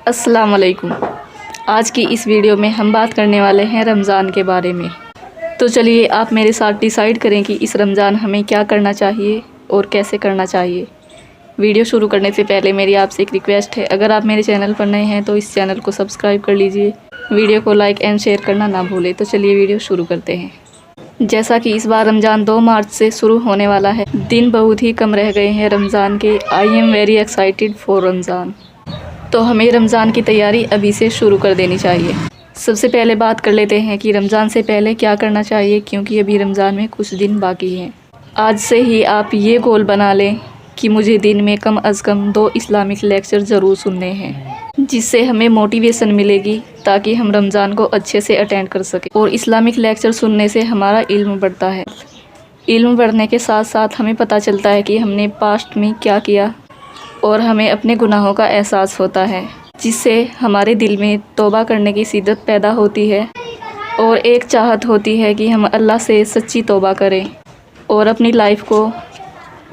अस्सलाम वालेकुम। आज की इस वीडियो में हम बात करने वाले हैं रमज़ान के बारे में। तो चलिए आप मेरे साथ डिसाइड करें कि इस रमज़ान हमें क्या करना चाहिए और कैसे करना चाहिए। वीडियो शुरू करने से पहले मेरी आपसे एक रिक्वेस्ट है, अगर आप मेरे चैनल पर नए हैं तो इस चैनल को सब्सक्राइब कर लीजिए, वीडियो को लाइक एंड शेयर करना ना भूलें। तो चलिए वीडियो शुरू करते हैं। जैसा कि इस बार रमज़ान 2 मार्च से शुरू होने वाला है, दिन बहुत ही कम रह गए हैं रमज़ान के। I am very excited for Ramzan. तो हमें रमज़ान की तैयारी अभी से शुरू कर देनी चाहिए। सबसे पहले बात कर लेते हैं कि रमज़ान से पहले क्या करना चाहिए, क्योंकि अभी रमज़ान में कुछ दिन बाकी हैं। आज से ही आप ये गोल बना लें कि मुझे दिन में कम अज़ कम 2 इस्लामिक लेक्चर ज़रूर सुनने हैं, जिससे हमें मोटिवेशन मिलेगी ताकि हम रमज़ान को अच्छे से अटेंड कर सकें। और इस्लामिक लेक्चर सुनने से हमारा इल्म बढ़ता है। इल्म बढ़ने के साथ साथ हमें पता चलता है कि हमने पास्ट में क्या किया और हमें अपने गुनाहों का एहसास होता है, जिससे हमारे दिल में तौबा करने की शिद्दत पैदा होती है और एक चाहत होती है कि हम अल्लाह से सच्ची तौबा करें और अपनी लाइफ को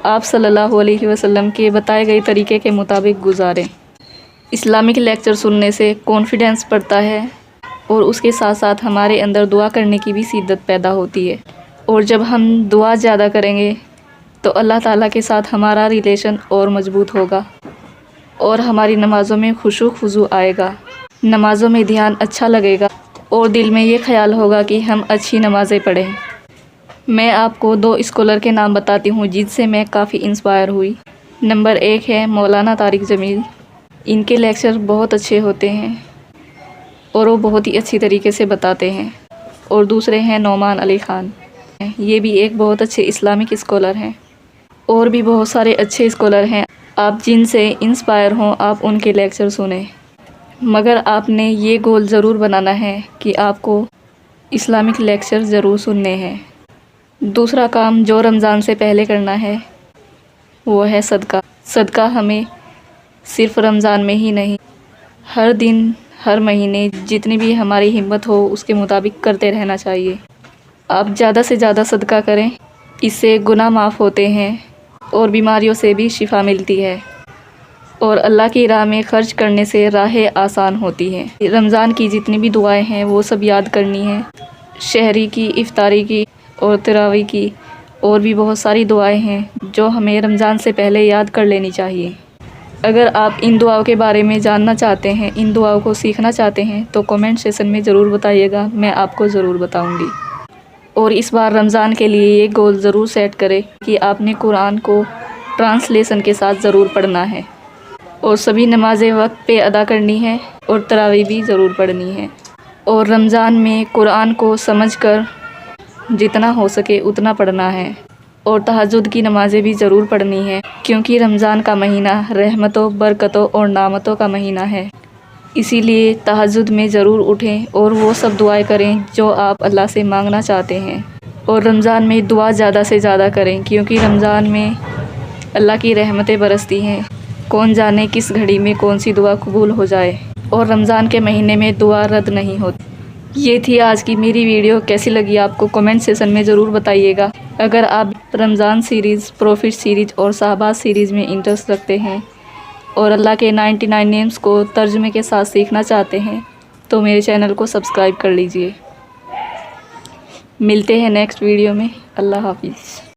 आप सल्लल्लाहु अलैहि वसल्लम के बताए गए तरीके के मुताबिक गुजारें। इस्लामिक लेक्चर सुनने से कॉन्फिडेंस बढ़ता है और उसके साथ साथ हमारे अंदर दुआ करने की भी शिद्दत पैदा होती है। और जब हम दुआ ज़्यादा करेंगे तो अल्लाह ताला के साथ हमारा रिलेशन और मजबूत होगा और हमारी नमाज़ों में खुशू खुजू आएगा, नमाज़ों में ध्यान अच्छा लगेगा और दिल में ये ख्याल होगा कि हम अच्छी नमाज़ें पढ़ें। मैं आपको 2 स्कॉलर के नाम बताती हूँ जिनसे मैं काफ़ी इंस्पायर हुई। नंबर 1 है मौलाना तारिक जमील। इनके लेक्चर बहुत अच्छे होते हैं और वो बहुत ही अच्छी तरीके से बताते हैं। और दूसरे हैं नौमान अली ख़ान। ये भी एक बहुत अच्छे इस्लामिक स्कॉलर हैं। और भी बहुत सारे अच्छे स्कॉलर हैं, आप जिनसे इंस्पायर हों आप उनके लेक्चर सुनें। मगर आपने ये गोल ज़रूर बनाना है कि आपको इस्लामिक लेक्चर ज़रूर सुनने हैं। दूसरा काम जो रमज़ान से पहले करना है वो है सदका। सदका हमें सिर्फ़ रमज़ान में ही नहीं, हर दिन हर महीने जितनी भी हमारी हिम्मत हो उसके मुताबिक करते रहना चाहिए। आप ज़्यादा से ज़्यादा सदका करें, इससे गुनाह माफ़ होते हैं और बीमारियों से भी शिफा मिलती है और अल्लाह की राह में ख़र्च करने से राहें आसान होती हैं। रमज़ान की जितनी भी दुआएं हैं वो सब याद करनी है, शहरी की, इफ्तारी की और तरावी की, और भी बहुत सारी दुआएं हैं जो हमें रमज़ान से पहले याद कर लेनी चाहिए। अगर आप इन दुआओं के बारे में जानना चाहते हैं, इन दुआओं को सीखना चाहते हैं तो कमेंट सेक्शन में ज़रूर बताइएगा, मैं आपको ज़रूर बताऊँगी। और इस बार रमज़ान के लिए ये गोल ज़रूर सेट करें कि आपने कुरान को ट्रांसलेशन के साथ ज़रूर पढ़ना है और सभी नमाज़ें वक्त पे अदा करनी है और तरावी भी ज़रूर पढ़नी है। और रमज़ान में कुरान को समझकर जितना हो सके उतना पढ़ना है और तहज्जुद की नमाज़ें भी ज़रूर पढ़नी है, क्योंकि रमज़ान का महीना रहमतों, बरकतों और नामतों का महीना है। इसीलिए तहज्जुद में ज़रूर उठें और वो सब दुआएं करें जो आप अल्लाह से मांगना चाहते हैं। और रमज़ान में दुआ ज़्यादा से ज़्यादा करें, क्योंकि रमज़ान में अल्लाह की रहमतें बरसती हैं। कौन जाने किस घड़ी में कौन सी दुआ कबूल हो जाए, और रमज़ान के महीने में दुआ रद्द नहीं होती। ये थी आज की मेरी वीडियो। कैसी लगी आपको कमेंट सेक्शन में ज़रूर बताइएगा। अगर आप रमज़ान सीरीज़, प्रॉफिट सीरीज़ और शहबाज सीरीज़ में इंटरेस्ट रखते हैं और अल्लाह के 99 नेम्स को तर्जुमे के साथ सीखना चाहते हैं तो मेरे चैनल को सब्सक्राइब कर लीजिए। मिलते हैं नेक्स्ट वीडियो में। अल्लाह हाफिज़।